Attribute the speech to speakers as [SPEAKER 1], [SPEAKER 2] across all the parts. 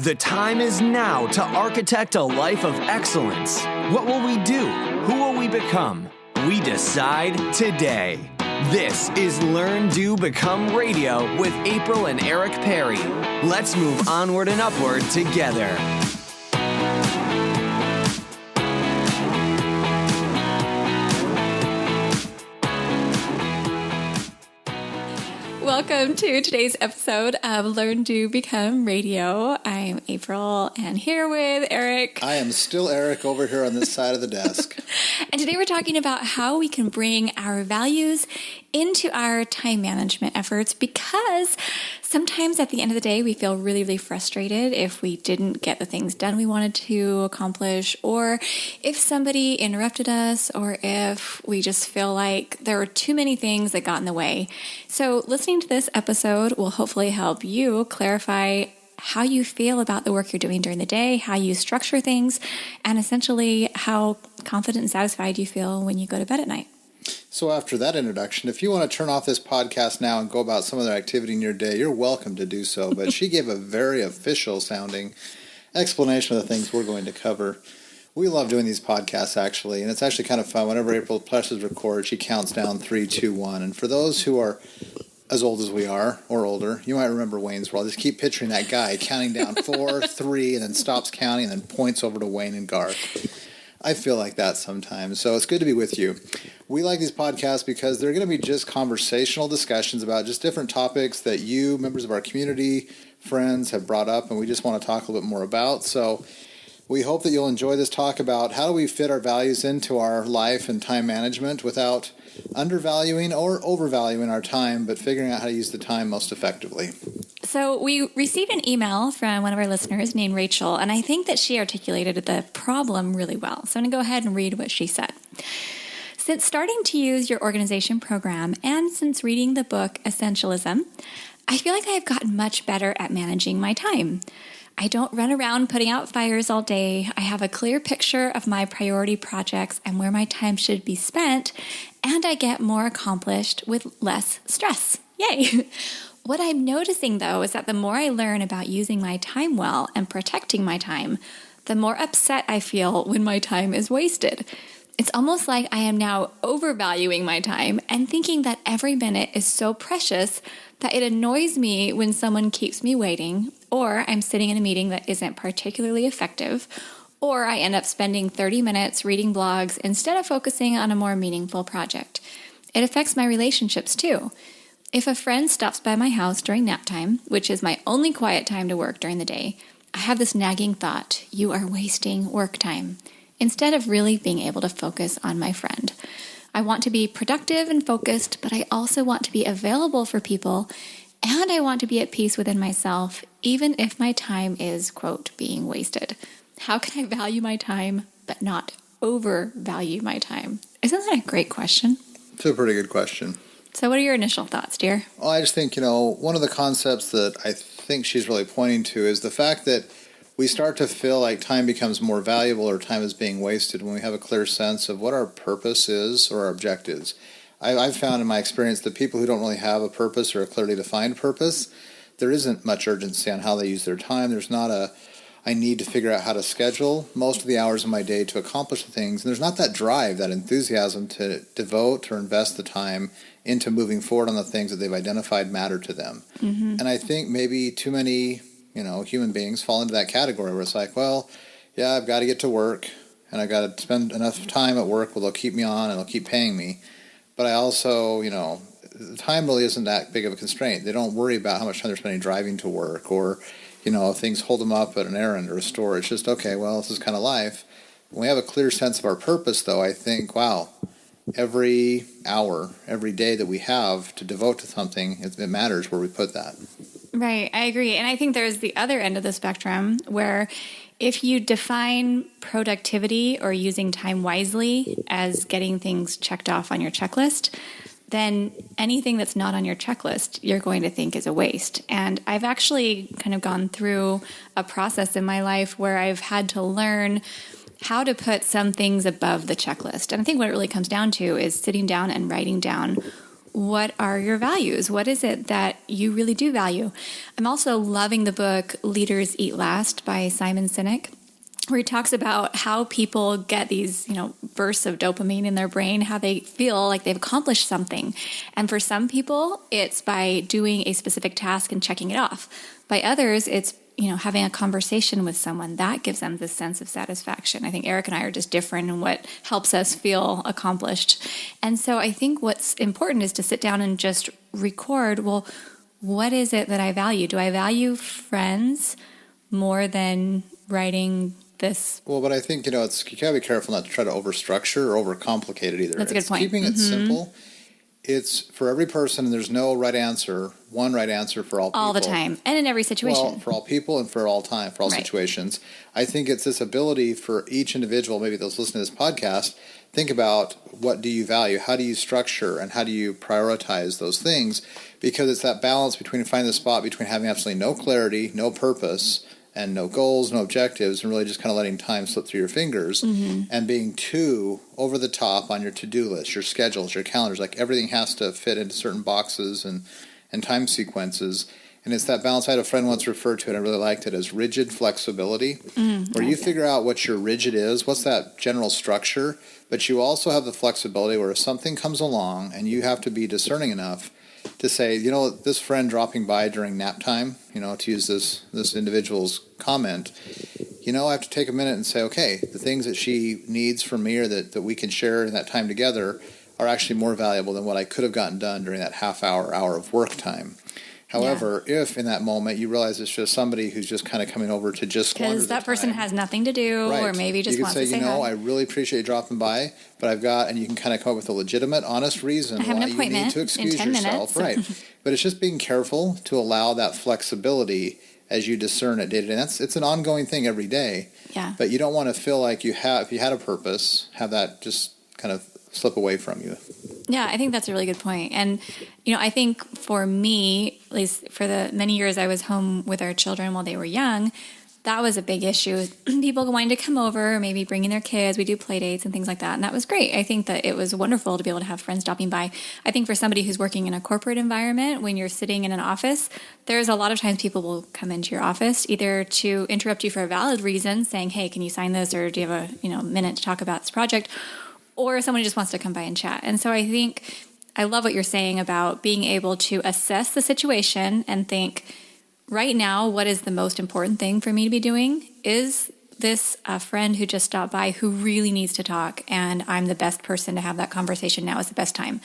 [SPEAKER 1] The time is now to architect a life of excellence. What will we do? Who will we become? We decide today. This is Learn, Do, Become Radio with April and Eric Perry. Let's move onward and upward together.
[SPEAKER 2] Welcome to today's episode of Learn, Do, Become Radio. I'm April and here with Eric.
[SPEAKER 3] I am still Eric over here on this side of the desk.
[SPEAKER 2] And today we're talking about how we can bring our values into our time management efforts, because sometimes at the end of the day we feel really frustrated if we didn't get the things done we wanted to accomplish, or if somebody interrupted us, or if we just feel like there were too many things that got in the way. So listening to this episode will hopefully help you clarify how you feel about the work you're doing during the day, how you structure things, and essentially how confident and satisfied you feel when you go to bed at night.
[SPEAKER 3] So after that introduction, if you want to turn off this podcast now and go about some other activity in your day, you're welcome to do so. But she gave a very official sounding explanation of the things we're going to cover. We love doing these podcasts, actually, and it's actually kind of fun. Whenever April presses record, she counts down 3, 2, 1. And for those who are as old as we are, or older, you might remember Wayne's World. Just keep picturing that guy counting down 4, 3, and then stops counting and then points over to Wayne and Garth. I feel like that sometimes, so it's good to be with you. We like these podcasts because they're going to be just conversational discussions about just different topics that you, members of our community, friends, have brought up, and we just want to talk a little bit more about. So we hope that you'll enjoy this talk about how do we fit our values into our life and time management without undervaluing or overvaluing our time, but figuring out how to use the time most effectively.
[SPEAKER 2] So we received an email from one of our listeners named Rachel, and I think that she articulated the problem really well. So I'm going to go ahead and read what she said. Since starting to use your organization program and since reading the book Essentialism, I feel like I have gotten much better at managing my time. I don't run around putting out fires all day. I have a clear picture of my priority projects and where my time should be spent, and I get more accomplished with less stress. Yay! What I'm noticing, though, is that the more I learn about using my time well and protecting my time, the more upset I feel when my time is wasted. It's almost like I am now overvaluing my time and thinking that every minute is so precious that it annoys me when someone keeps me waiting, or I'm sitting in a meeting that isn't particularly effective, or I end up spending 30 minutes reading blogs instead of focusing on a more meaningful project. It affects my relationships, too. If a friend stops by my house during nap time, which is my only quiet time to work during the day, I have this nagging thought, you are wasting work time, instead of really being able to focus on my friend. I want to be productive and focused, but I also want to be available for people, and I want to be at peace within myself, even if my time is, quote, being wasted. How can I value my time, but not overvalue my time? Isn't that a great question?
[SPEAKER 3] It's a pretty good question.
[SPEAKER 2] So what are your initial thoughts, dear?
[SPEAKER 3] Well, I just think, one of the concepts that I think she's really pointing to is the fact that we start to feel like time becomes more valuable or time is being wasted when we have a clear sense of what our purpose is or our objectives. I've found in my experience that people who don't really have a purpose or a clearly defined purpose, there isn't much urgency on how they use their time. There's not I need to figure out how to schedule most of the hours of my day to accomplish the things. And there's not that drive, that enthusiasm to devote or invest the time into moving forward on the things that they've identified matter to them. Mm-hmm. And I think maybe too many, human beings fall into that category where it's like, well, yeah, I've got to get to work and I've got to spend enough time at work where they'll keep me on and they'll keep paying me. But I also, time really isn't that big of a constraint. They don't worry about how much time they're spending driving to work or, if things hold them up at an errand or a store. It's just, okay, well, this is kind of life. When we have a clear sense of our purpose, though, I think, wow, every hour, every day that we have to devote to something, it matters where we put that.
[SPEAKER 2] Right, I agree. And I think there's the other end of the spectrum where if you define productivity or using time wisely as getting things checked off on your checklist, then anything that's not on your checklist, you're going to think is a waste. And I've actually kind of gone through a process in my life where I've had to learn how to put some things above the checklist. And I think what it really comes down to is sitting down and writing down what are your values? What is it that you really do value? I'm also loving the book Leaders Eat Last by Simon Sinek, where he talks about how people get these, bursts of dopamine in their brain, how they feel like they've accomplished something. And for some people, it's by doing a specific task and checking it off. By others, it's having a conversation with someone that gives them this sense of satisfaction. I think Eric and I are just different in what helps us feel accomplished. And so I think what's important is to sit down and just record, well, what is it that I value? Do I value friends more than writing this?
[SPEAKER 3] Well, but I think, you gotta be careful not to try to overstructure or overcomplicate it either.
[SPEAKER 2] That's a good point.
[SPEAKER 3] Keeping it simple. It's for every person, and there's no right answer, one right answer for all people.
[SPEAKER 2] All the time, and in every situation.
[SPEAKER 3] Well, for all people and for all time, for all situations. I think it's this ability for each individual, maybe those listening to this podcast, think about what do you value, how do you structure, and how do you prioritize those things, because it's that balance between finding the spot between having absolutely no clarity, no purpose, and no goals, no objectives, and really just kind of letting time slip through your fingers, and being too over the top on your to-do list, your schedules, your calendars. Like everything has to fit into certain boxes and time sequences. And it's that balance. I had a friend once refer to it, and I really liked it, as rigid flexibility, where you figure out what your rigid is, what's that general structure, but you also have the flexibility where if something comes along and you have to be discerning enough to say, this friend dropping by during nap time, to use this individual's comment, I have to take a minute and say, okay, the things that she needs from me or that we can share in that time together are actually more valuable than what I could have gotten done during that hour of work time. However, if in that moment you realize it's just somebody who's just kind of coming over to just squander
[SPEAKER 2] because that person has nothing to do, or maybe just wants to say hi.
[SPEAKER 3] I really appreciate you dropping by, but I've got, and you can kind of come up with a legitimate, honest reason why you need to excuse yourself. Right. But it's just being careful to allow that flexibility as you discern it day to day. It's an ongoing thing every day.
[SPEAKER 2] Yeah.
[SPEAKER 3] But you don't want to feel like if you had a purpose, have that just kind of slip away from you.
[SPEAKER 2] Yeah, I think that's a really good point. And, I think for me, at least for the many years I was home with our children while they were young, that was a big issue. People wanting to come over, maybe bringing their kids. We do play dates and things like that. And that was great. I think that it was wonderful to be able to have friends stopping by. I think for somebody who's working in a corporate environment, when you're sitting in an office, there's a lot of times people will come into your office either to interrupt you for a valid reason, saying, hey, can you sign this? Or do you have a minute to talk about this project? Or someone who just wants to come by and chat. And so I think I love what you're saying about being able to assess the situation and think, right now, what is the most important thing for me to be doing? Is this a friend who just stopped by who really needs to talk, and I'm the best person to have that conversation? Now is the best time.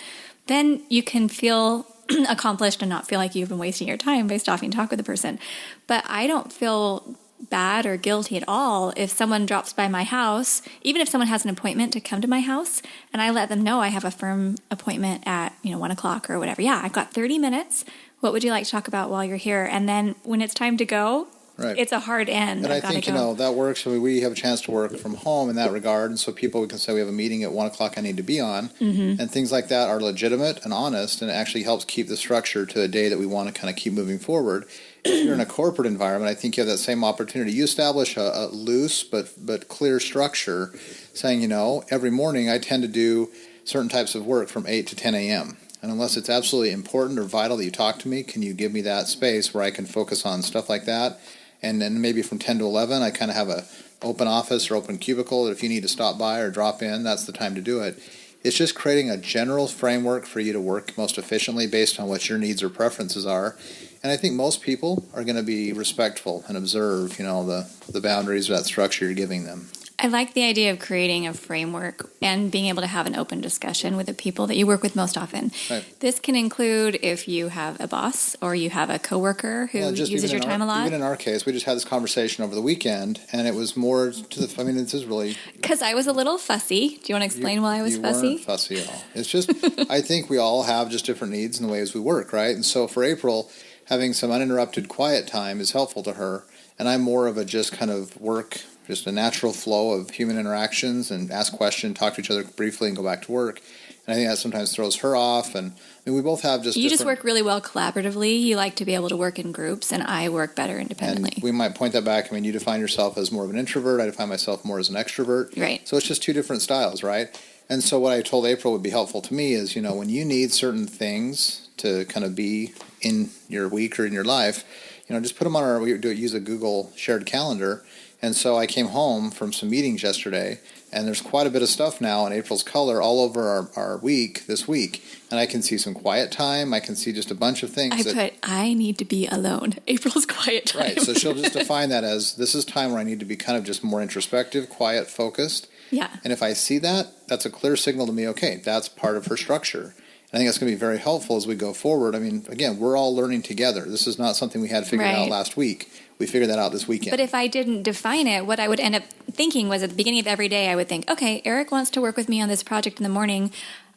[SPEAKER 2] Then you can feel accomplished and not feel like you've been wasting your time by stopping to talk with the person. But I don't feel bad or guilty at all if someone drops by my house, even if someone has an appointment to come to my house, and I let them know I have a firm appointment at 1 o'clock or whatever. Yeah, I've got 30 minutes. What would you like to talk about while you're here? And then when it's time to go, it's a hard end.
[SPEAKER 3] And I think, that works. I mean, we have a chance to work from home in that regard. And so we can say we have a meeting at 1 o'clock I need to be on. And things like that are legitimate and honest, and it actually helps keep the structure to a day that we want to kind of keep moving forward. If you're in a corporate environment, I think you have that same opportunity. You establish a loose but clear structure saying, every morning I tend to do certain types of work from 8 to 10 a.m. And unless it's absolutely important or vital that you talk to me, can you give me that space where I can focus on stuff like that? And then maybe from 10 to 11, I kind of have a open office or open cubicle that if you need to stop by or drop in, that's the time to do it. It's just creating a general framework for you to work most efficiently based on what your needs or preferences are. And I think most people are going to be respectful and observe, the boundaries of that structure you're giving them.
[SPEAKER 2] I like the idea of creating a framework and being able to have an open discussion with the people that you work with most often.
[SPEAKER 3] Right.
[SPEAKER 2] This can include if you have a boss or you have a coworker who uses your time a lot.
[SPEAKER 3] Even in our case, we just had this conversation over the weekend, and it was more to the. I mean, this is really
[SPEAKER 2] because I was a little fussy. Do you want to explain why I was fussy?
[SPEAKER 3] You weren't fussy at all. It's just I think we all have just different needs in the ways we work, right? And so for April, having some uninterrupted quiet time is helpful to her, and I'm more of a just kind of work. Just a natural flow of human interactions and ask questions, talk to each other briefly, and go back to work. And I think that sometimes throws her off. And we both have just
[SPEAKER 2] You just work really well collaboratively. You like to be able to work in groups, and I work better independently.
[SPEAKER 3] And we might point that back. I mean, you define yourself as more of an introvert. I define myself more as an extrovert.
[SPEAKER 2] Right.
[SPEAKER 3] So it's just two different styles, right? And so what I told April would be helpful to me is, when you need certain things to kind of be in your week or in your life, just put them on use a Google shared calendar. And so I came home from some meetings yesterday, and there's quite a bit of stuff now in April's color all over our week this week. And I can see some quiet time. I can see just a bunch of things.
[SPEAKER 2] I need to be alone. April's quiet time.
[SPEAKER 3] Right. So she'll just define that as, this is time where I need to be kind of just more introspective, quiet, focused.
[SPEAKER 2] Yeah.
[SPEAKER 3] And if I see that, that's a clear signal to me, okay, that's part of her structure. And I think that's going to be very helpful as we go forward. I mean, again, we're all learning together. This is not something we had figured out last week. We figured that out this weekend.
[SPEAKER 2] But if I didn't define it, what I would end up thinking was at the beginning of every day, I would think, okay, Eric wants to work with me on this project in the morning.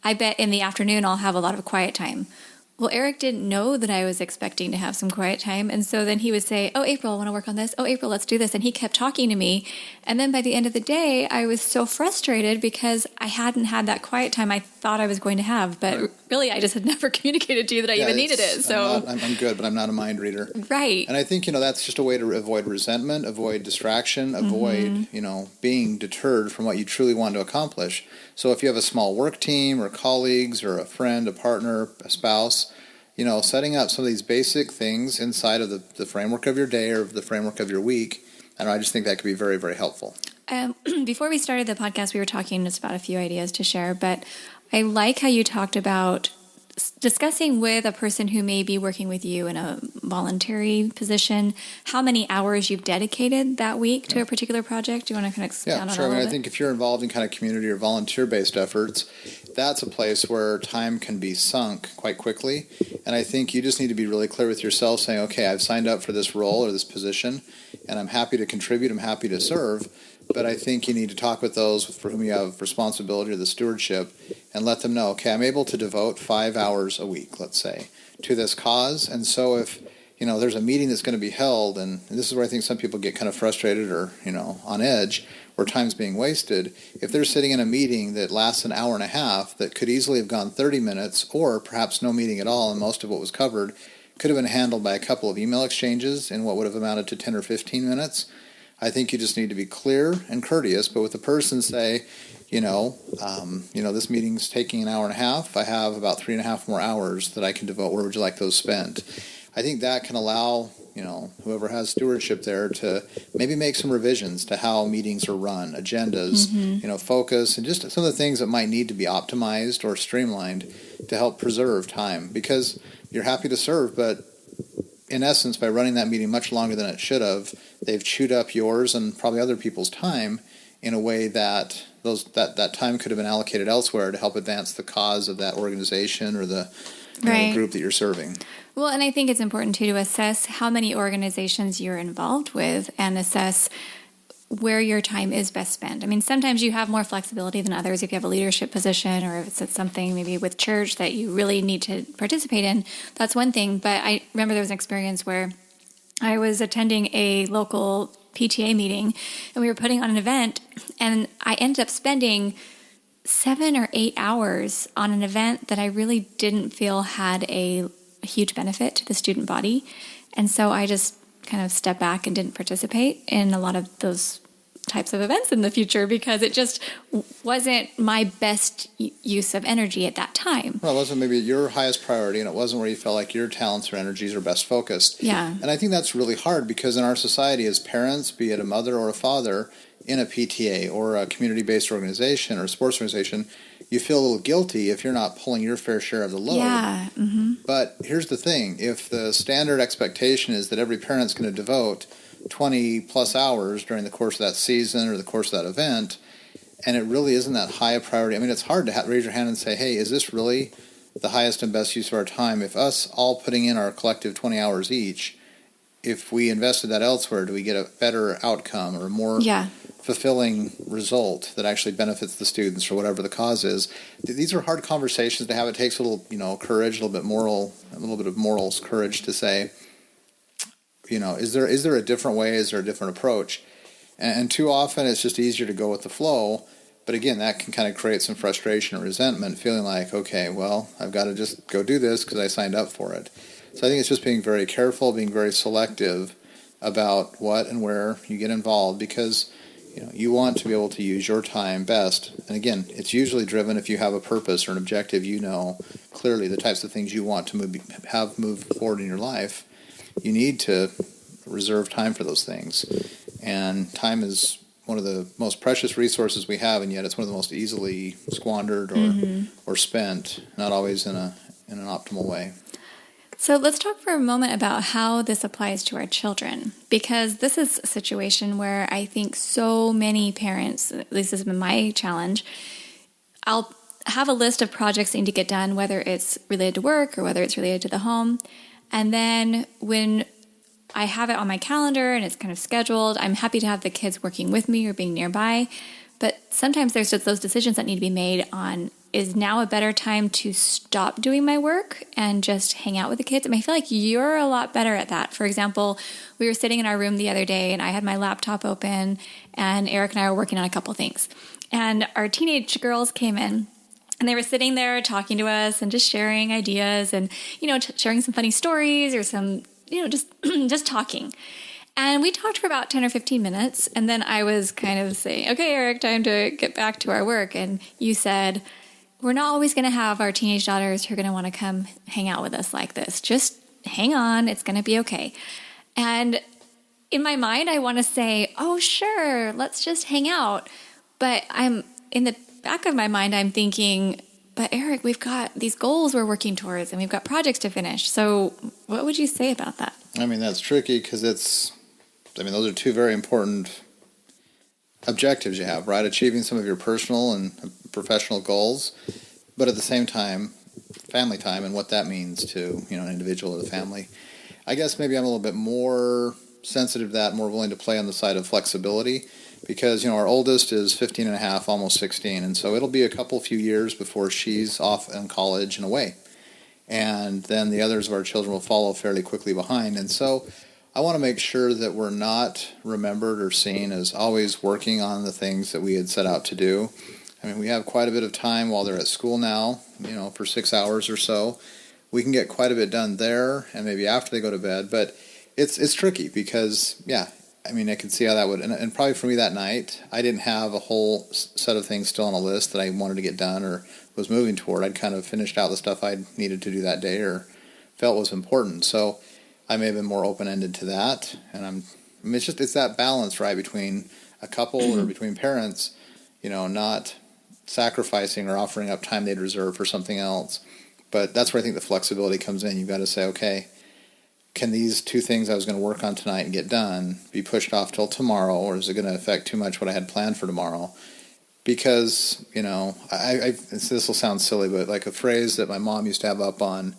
[SPEAKER 2] I bet in the afternoon I'll have a lot of quiet time. Well, Eric didn't know that I was expecting to have some quiet time. And so then he would say, oh, April, I want to work on this. Oh, April, let's do this. And he kept talking to me. And then by the end of the day, I was so frustrated because I hadn't had that quiet time I thought I was going to have. But really, I just had never communicated to you that I even needed it. So
[SPEAKER 3] I'm good, but I'm not a mind reader.
[SPEAKER 2] Right.
[SPEAKER 3] And I think, that's just a way to avoid resentment, avoid distraction, avoid, being deterred from what you truly want to accomplish. So if you have a small work team or colleagues or a friend, a partner, a spouse, setting up some of these basic things inside of the framework of your day or the framework of your week, I just think that could be very, very helpful.
[SPEAKER 2] Before we started the podcast, we were talking just about a few ideas to share, but I like how you talked about discussing with a person who may be working with you in a voluntary position how many hours you've dedicated that week to a particular project. Do you want to kind of expound on that a little bit?
[SPEAKER 3] I think if you're involved in kind of community or volunteer-based efforts, that's a place where time can be sunk quite quickly. And I think you just need to be really clear with yourself saying, okay, I've signed up for this role or this position, and I'm happy to contribute, I'm happy to serve. But I think you need to talk with those for whom you have responsibility or the stewardship and let them know, okay, I'm able to devote 5 hours a week, let's say, to this cause. And so if, there's a meeting that's going to be held, and this is where I think some people get kind of frustrated or, on edge, where time's being wasted. If they're sitting in a meeting that lasts an hour and a half that could easily have gone 30 minutes or perhaps no meeting at all, and most of what was covered could have been handled by a couple of email exchanges in what would have amounted to 10 or 15 minutes, I think you just need to be clear and courteous, but with the person say, this meeting's taking an hour and a half. I have about 3.5 more hours that I can devote. Where would you like those spent? I think that can allow, whoever has stewardship there to maybe make some revisions to how meetings are run, agendas, focus, and just some of the things that might need to be optimized or streamlined to help preserve time. Because you're happy to serve, but in essence, by running that meeting much longer than it should have, they've chewed up yours and probably other people's time in a way that that time could have been allocated elsewhere to help advance the cause of that organization or the group that you're serving.
[SPEAKER 2] Well, and I think it's important, too, to assess how many organizations you're involved with and assess where your time is best spent. I mean, sometimes you have more flexibility than others if you have a leadership position or if it's something maybe with church that you really need to participate in. That's one thing. But I remember there was an experience where I was attending a local PTA meeting and we were putting on an event, and I ended up spending 7 or 8 hours on an event that I really didn't feel had a huge benefit to the student body. And so I just kind of stepped back and didn't participate in a lot of those types of events in the future because it just wasn't my best use of energy at that time.
[SPEAKER 3] Well, it wasn't maybe your highest priority, and it wasn't where you felt like your talents or energies are best focused.
[SPEAKER 2] Yeah.
[SPEAKER 3] And I think that's really hard because in our society as parents, be it a mother or a father in a PTA or a community-based organization or a sports organization, you feel a little guilty if you're not pulling your fair share of the load.
[SPEAKER 2] Yeah. Mm-hmm.
[SPEAKER 3] But here's the thing. If the standard expectation is that every parent's going to devote 20 plus hours during the course of that season or the course of that event, and it really isn't that high a priority, I mean, it's hard to raise your hand and say, hey, is this really the highest and best use of our time? If us all putting in our collective 20 hours each, if we invested that elsewhere, do we get a better outcome or a more fulfilling result that actually benefits the students or whatever the cause is? These are hard conversations to have. It takes a little, courage, a little bit of moral courage to say, is there a different way? Is there a different approach? And too often it's just easier to go with the flow. But again, that can kind of create some frustration or resentment, feeling like, okay, well, I've got to just go do this because I signed up for it. So I think it's just being very careful, being very selective about what and where you get involved because, You want to be able to use your time best. And again, it's usually driven if you have a purpose or an objective, clearly the types of things you want to move forward in your life. You need to reserve time for those things. And time is one of the most precious resources we have, and yet it's one of the most easily squandered or spent, not always in an optimal way.
[SPEAKER 2] So let's talk for a moment about how this applies to our children, because this is a situation where I think so many parents, at least this has been my challenge, I'll have a list of projects that need to get done, whether it's related to work or whether it's related to the home. And then when I have it on my calendar and it's kind of scheduled, I'm happy to have the kids working with me or being nearby. But sometimes there's just those decisions that need to be made on, is now a better time to stop doing my work and just hang out with the kids? I feel like you're a lot better at that. For example, we were sitting in our room the other day and I had my laptop open and Eric and I were working on a couple things. And our teenage girls came in and they were sitting there talking to us and just sharing ideas and, sharing some funny stories or some, just talking. And we talked for about 10 or 15 minutes. And then I was kind of saying, okay, Eric, time to get back to our work. And you said, we're not always going to have our teenage daughters who are going to want to come hang out with us like this. Just hang on. It's going to be okay. And in my mind, I want to say, oh, sure, let's just hang out. But I'm in the back of my mind, I'm thinking, but Eric, we've got these goals we're working towards and we've got projects to finish. So what would you say about that?
[SPEAKER 3] That's tricky because those are two very important objectives you have, right? Achieving some of your personal and professional goals, but at the same time, family time and what that means to, an individual or the family. I guess maybe I'm a little bit more sensitive to that, more willing to play on the side of flexibility because, our oldest is 15 and a half, almost 16. And so it'll be a few years before she's off in college and away. And then the others of our children will follow fairly quickly behind. And so I want to make sure that we're not remembered or seen as always working on the things that we had set out to do. We have quite a bit of time while they're at school now, for 6 hours or so. We can get quite a bit done there and maybe after they go to bed. But it's tricky because, I can see how that would. And probably for me that night, I didn't have a whole set of things still on a list that I wanted to get done or was moving toward. I'd kind of finished out the stuff I needed to do that day or felt was important. So I may have been more open-ended to that, and it's that balance, right, between a couple or between parents, not sacrificing or offering up time they'd reserve for something else. But that's where I think the flexibility comes in. You've got to say, okay, can these two things I was going to work on tonight and get done be pushed off till tomorrow, or is it going to affect too much what I had planned for tomorrow? Because, this will sound silly, but like a phrase that my mom used to have up on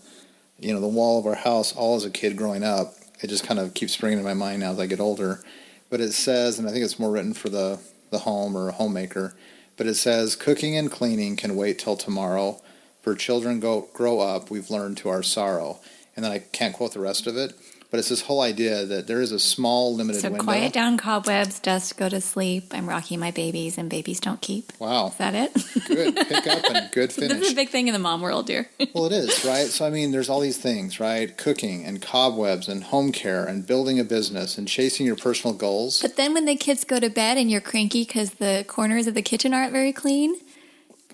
[SPEAKER 3] the wall of our house, all as a kid growing up, it just kind of keeps springing in my mind now as I get older. But it says, and I think it's more written for the home or a homemaker, but it says, cooking and cleaning can wait till tomorrow. For children grow up, we've learned to our sorrow. And then I can't quote the rest of it, but it's this whole idea that there is a small limited window.
[SPEAKER 2] So quiet down cobwebs, dust, go to sleep. I'm rocking my babies and babies don't keep.
[SPEAKER 3] Wow.
[SPEAKER 2] Is that it?
[SPEAKER 3] Good pick up and good finish.
[SPEAKER 2] This is a big thing in the mom world, dear.
[SPEAKER 3] Well, it is, right? So, there's all these things, right? Cooking and cobwebs and home care and building a business and chasing your personal goals.
[SPEAKER 2] But then when the kids go to bed and you're cranky because the corners of the kitchen aren't very clean,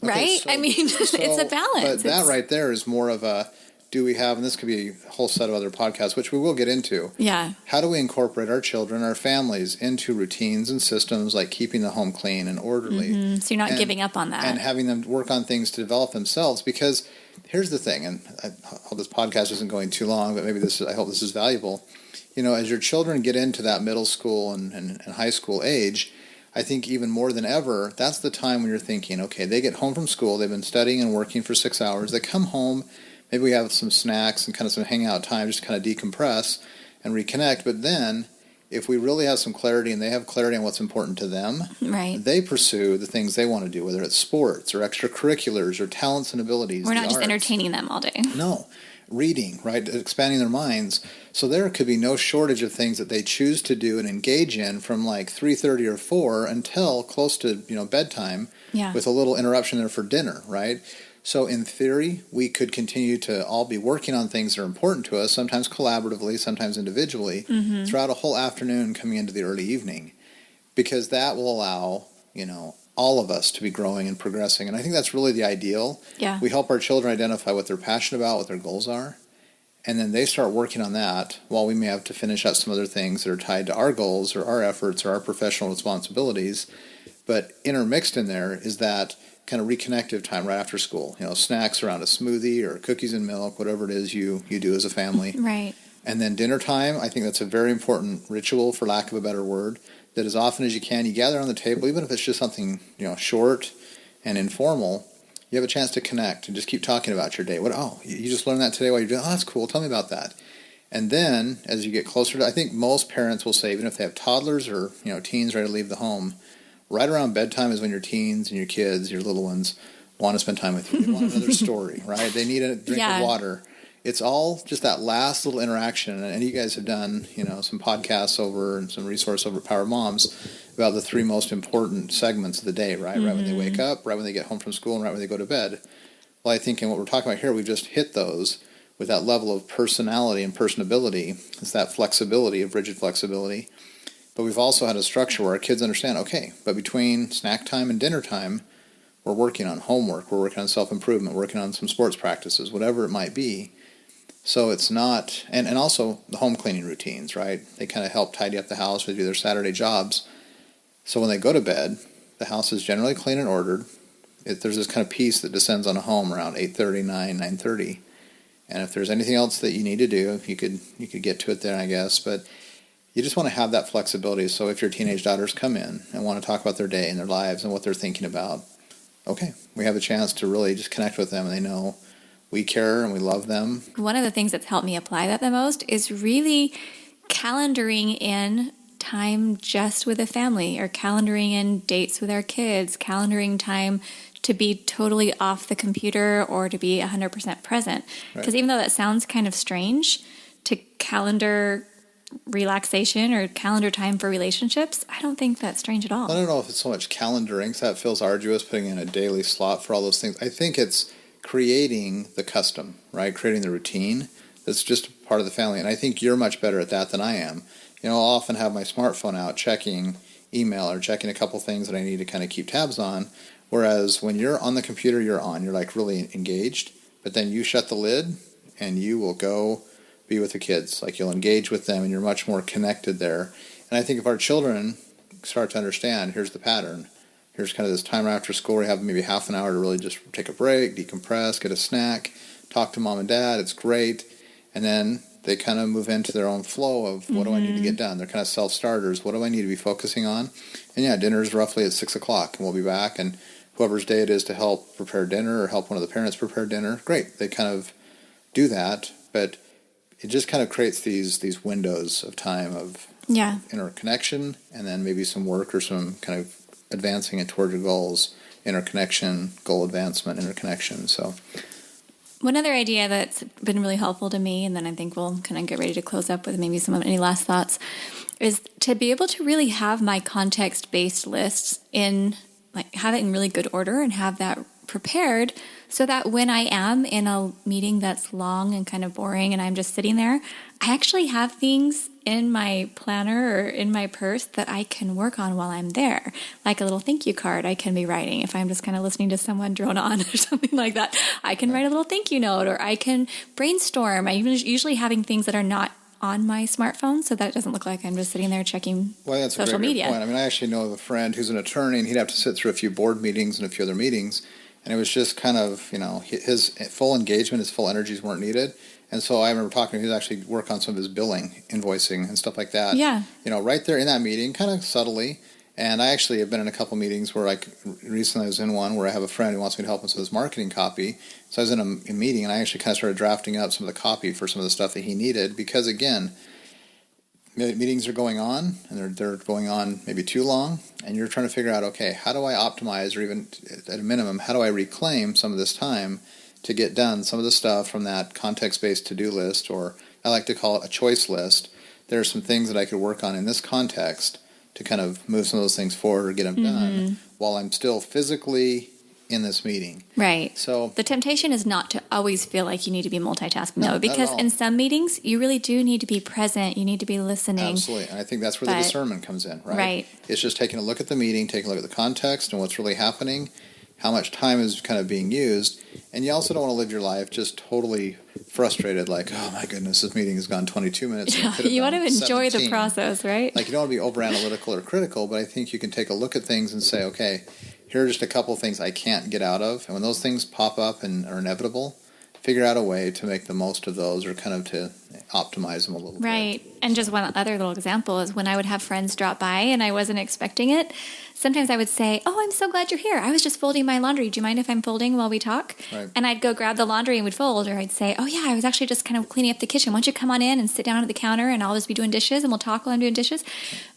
[SPEAKER 2] right?
[SPEAKER 3] So,
[SPEAKER 2] it's a balance.
[SPEAKER 3] But that right there is more of a, do we have, and this could be a whole set of other podcasts, which we will get into.
[SPEAKER 2] Yeah.
[SPEAKER 3] How do we incorporate our children, our families into routines and systems like keeping the home clean and orderly?
[SPEAKER 2] Mm-hmm. So you're not giving up on that.
[SPEAKER 3] And having them work on things to develop themselves. Because here's the thing, and I hope this podcast isn't going too long, but maybe I hope this is valuable. As your children get into that middle school and high school age, I think even more than ever, that's the time when you're thinking, okay, they get home from school, they've been studying and working for 6 hours, they come home, maybe we have some snacks and kind of some hangout time, just kind of decompress and reconnect. But then, if we really have some clarity and they have clarity on what's important to them,
[SPEAKER 2] right,
[SPEAKER 3] they pursue the things they want to do, whether it's sports or extracurriculars or talents and abilities.
[SPEAKER 2] We're not just
[SPEAKER 3] arts.
[SPEAKER 2] entertaining them all day.
[SPEAKER 3] No. Reading, right? Expanding their minds. So there could be no shortage of things that they choose to do and engage in from like 3:30 or 4 until close to bedtime, with a little interruption there for dinner, right? So in theory, we could continue to all be working on things that are important to us, sometimes collaboratively, sometimes individually, throughout a whole afternoon coming into the early evening. because that will allow, all of us to be growing and progressing. And I think that's really the ideal.
[SPEAKER 2] Yeah.
[SPEAKER 3] We help our children identify what they're passionate about, what their goals are, and then they start working on that while we may have to finish out some other things that are tied to our goals or our efforts or our professional responsibilities. But intermixed in there is that kind of reconnective time right after school. Snacks around a smoothie or cookies and milk, whatever it is you do as a family.
[SPEAKER 2] Right.
[SPEAKER 3] And then dinner time, I think that's a very important ritual, for lack of a better word, that as often as you can, you gather on the table, even if it's just something, short and informal, you have a chance to connect and just keep talking about your day. You just learned that today while you're doing, that's cool, tell me about that. And then, as you get closer to, I think most parents will say, even if they have toddlers or, teens ready to leave the home, right around bedtime is when your teens and your kids, your little ones, want to spend time with you. They want another story, right? They need a drink of water. It's all just that last little interaction. And you guys have done, some podcasts over and some resource over Power Moms about the 3 most important segments of the day, right? Mm-hmm. Right when they wake up, right when they get home from school, and right when they go to bed. Well, I think in what we're talking about here, we've just hit those with that level of personality and personability. It's that flexibility, of rigid flexibility. But we've also had a structure where our kids understand, okay, but between snack time and dinner time, we're working on homework, we're working on self-improvement, working on some sports practices, whatever it might be. So it's not, and also the home cleaning routines, right? They kind of help tidy up the house, they do their Saturday jobs. So when they go to bed, the house is generally clean and ordered. There's this kind of peace that descends on a home around 8:30, 9:30. And if there's anything else that you need to do, you could get to it then, I guess. But you just want to have that flexibility. So if your teenage daughters come in and want to talk about their day and their lives and what they're thinking about, okay, we have a chance to really just connect with them, and they know we care and we love them.
[SPEAKER 2] One of the things that's helped me apply that the most is really calendaring in time just with a family, or calendaring in dates with our kids, calendaring time to be totally off the computer or to be 100% present. Because even though that sounds kind of strange, to calendar relaxation or calendar time for relationships, I don't think that's strange at all.
[SPEAKER 3] I don't know if it's so much calendaring, because that feels arduous, putting in a daily slot for all those things. I think it's creating the custom, right? Creating the routine that's just part of the family. And I think you're much better at that than I am. I'll often have my smartphone out checking email or checking a couple things that I need to kind of keep tabs on. Whereas when you're on the computer, you're like really engaged, but then you shut the lid and you will go be with the kids. Like, you'll engage with them and you're much more connected there. And I think if our children start to understand, here's the pattern. Here's kind of this time after school where you have maybe half an hour to really just take a break, decompress, get a snack, talk to mom and dad. It's great. And then they kind of move into their own flow of what do I need to get done. They're kind of self-starters. What do I need to be focusing on? And dinner is roughly at 6 o'clock, and we'll be back. And whoever's day it is to help prepare dinner or help one of the parents prepare dinner, great. They kind of do that, but it just kind of creates these windows of time of interconnection, and then maybe some work or some kind of advancing it toward your goals, interconnection, goal advancement, interconnection. So
[SPEAKER 2] one other idea that's been really helpful to me, and then I think we'll kind of get ready to close up with maybe any last thoughts, is to be able to really have my context-based lists have it in really good order and have that prepared, so that when I am in a meeting that's long and kind of boring and I'm just sitting there, I actually have things in my planner or in my purse that I can work on while I'm there. Like a little thank you card I can be writing if I'm just kind of listening to someone drone on or something like that. I can write a little thank you note, or I can brainstorm. I'm usually having things that are not on my smartphone, so that it doesn't look like I'm just sitting there checking social media.
[SPEAKER 3] Point. I mean, I actually know of a friend who's an attorney, and he'd have to sit through a few board meetings and a few other meetings, and it was just kind of, his full engagement, his full energies weren't needed. And so I remember talking to him, he was actually work on some of his billing, invoicing, and stuff like that.
[SPEAKER 2] Yeah.
[SPEAKER 3] Right there in that meeting, kind of subtly. And I actually have been in a couple meetings where recently I was in one where I have a friend who wants me to help him with his marketing copy. So I was in a meeting, and I actually kind of started drafting up some of the copy for some of the stuff that he needed, because, again, meetings are going on, and they're going on maybe too long, and you're trying to figure out, okay, how do I optimize, or even at a minimum, how do I reclaim some of this time to get done some of the stuff from that context-based to-do list, or I like to call it a choice list. There are some things that I could work on in this context to kind of move some of those things forward or get them done while I'm still physically in this meeting.
[SPEAKER 2] Right.
[SPEAKER 3] So
[SPEAKER 2] the temptation is not to always feel like you need to be multitasking, though, because
[SPEAKER 3] not at all.
[SPEAKER 2] in some meetings, you really do need to be present. You need to be listening.
[SPEAKER 3] Absolutely. And I think that's where the discernment comes in, right?
[SPEAKER 2] Right.
[SPEAKER 3] It's just taking a look at the meeting, taking a look at the context and what's really happening, how much time is kind of being used. And you also don't want to live your life just totally frustrated, like, oh my goodness, this meeting has gone 22 minutes.
[SPEAKER 2] Yeah, you want to enjoy the process, right?
[SPEAKER 3] Like, you don't want to be over analytical or critical, but I think you can take a look at things and say, okay, here are just a couple of things I can't get out of. And when those things pop up and are inevitable, figure out a way to make the most of those or kind of to optimize them a little bit.
[SPEAKER 2] Right. And just one other little example is when I would have friends drop by and I wasn't expecting it, sometimes I would say, oh, I'm so glad you're here. I was just folding my laundry. Do you mind if I'm folding while we talk?
[SPEAKER 3] Right.
[SPEAKER 2] And I'd go grab the laundry and would fold, or I'd say, oh, yeah, I was actually just kind of cleaning up the kitchen. Why don't you come on in and sit down at the counter and I'll just be doing dishes and we'll talk while I'm doing dishes.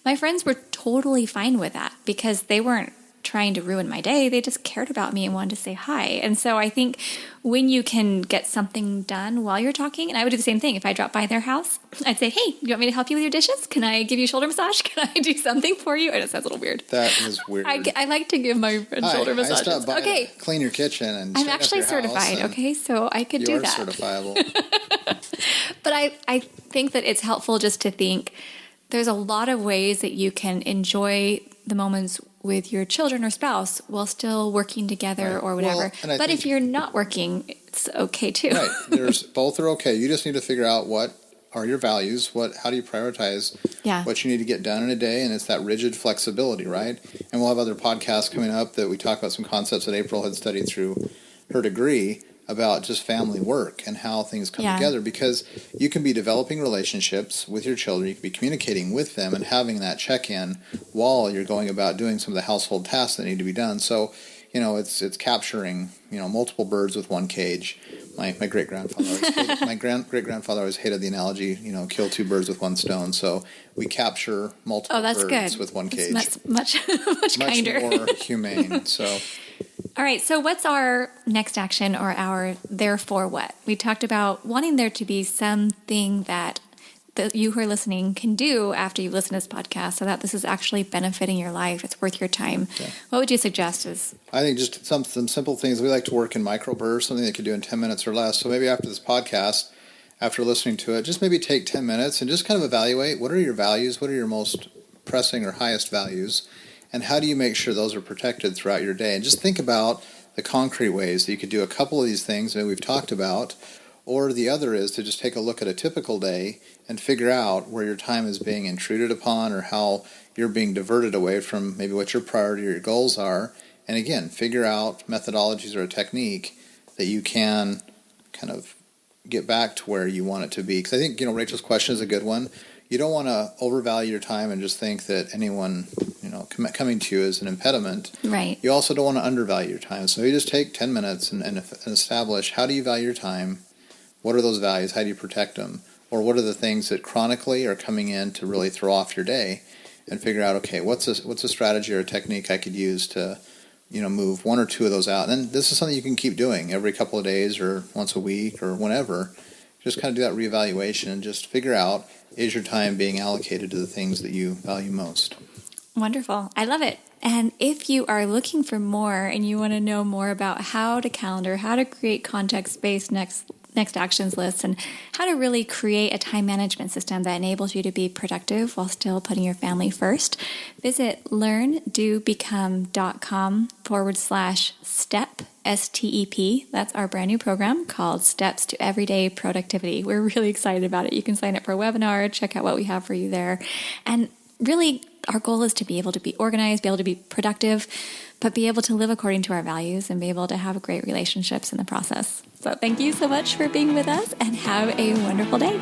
[SPEAKER 2] My friends were totally fine with that because they weren't trying to ruin my day. They just cared about me and wanted to say hi. And so I think when you can get something done while you're talking, and I would do the same thing. If I dropped by their house, I'd say, hey, you want me to help you with your dishes? Can I give you a shoulder massage? Can I do something for you? And it sounds a little weird.
[SPEAKER 3] That is weird.
[SPEAKER 2] I like to give my friends shoulder massages.
[SPEAKER 3] I stopped by
[SPEAKER 2] okay.
[SPEAKER 3] to clean your kitchen and
[SPEAKER 2] I'm actually certified, okay? So I could do that.
[SPEAKER 3] You're certifiable.
[SPEAKER 2] But I think that it's helpful just to think there's a lot of ways that you can enjoy the moments with your children or spouse while still working together or whatever.
[SPEAKER 3] Well,
[SPEAKER 2] but if you're not working, it's okay too.
[SPEAKER 3] Right. Both are okay. You just need to figure out what are your values, how do you prioritize what you need to get done in a day, and it's that rigid flexibility, right? And we'll have other podcasts coming up that we talk about some concepts that April had studied through her degree about just family work and how things come together, because you can be developing relationships with your children, you can be communicating with them and having that check-in while you're going about doing some of the household tasks that need to be done. So, it's capturing, multiple birds with one cage. My great-grandfather always hated the analogy, kill two birds with one stone. So we capture multiple birds with one cage.
[SPEAKER 2] That's much kinder.
[SPEAKER 3] Much more humane. So
[SPEAKER 2] all right, so what's our next action or our therefore what? We talked about wanting there to be something that you who are listening can do after you listen to this podcast so that this is actually benefiting your life. It's worth your time. Yeah. What would you suggest is?
[SPEAKER 3] I think just some simple things. We like to work in microbursts, something they could do in 10 minutes or less. So maybe after this podcast, after listening to it, just maybe take 10 minutes and just kind of evaluate what are your values, what are your most pressing or highest values, and how do you make sure those are protected throughout your day? And just think about the concrete ways that you could do a couple of these things that we've talked about, or the other is to just take a look at a typical day and figure out where your time is being intruded upon or how you're being diverted away from maybe what your priority or your goals are. And again, figure out methodologies or a technique that you can kind of get back to where you want it to be. Because I think, Rachel's question is a good one. You don't want to overvalue your time and just think that anyone, coming to you is an impediment.
[SPEAKER 2] Right.
[SPEAKER 3] You also don't want to undervalue your time. So you just take 10 minutes and establish how do you value your time? What are those values? How do you protect them? Or what are the things that chronically are coming in to really throw off your day? And figure out, okay, what's a strategy or a technique I could use to, move one or two of those out? And then this is something you can keep doing every couple of days or once a week or whenever. Just kind of do that reevaluation and just figure out, is your time being allocated to the things that you value most?
[SPEAKER 2] Wonderful. I love it. And if you are looking for more and you want to know more about how to calendar, how to create context-based next actions lists, and how to really create a time management system that enables you to be productive while still putting your family first, visit learndobecome.com/step, STEP. That's our brand new program called Steps to Everyday Productivity. We're really excited about it. You can sign up for a webinar, check out what we have for you there. And really, our goal is to be able to be organized, be able to be productive, but be able to live according to our values and be able to have great relationships in the process. So thank you so much for being with us and have a wonderful day.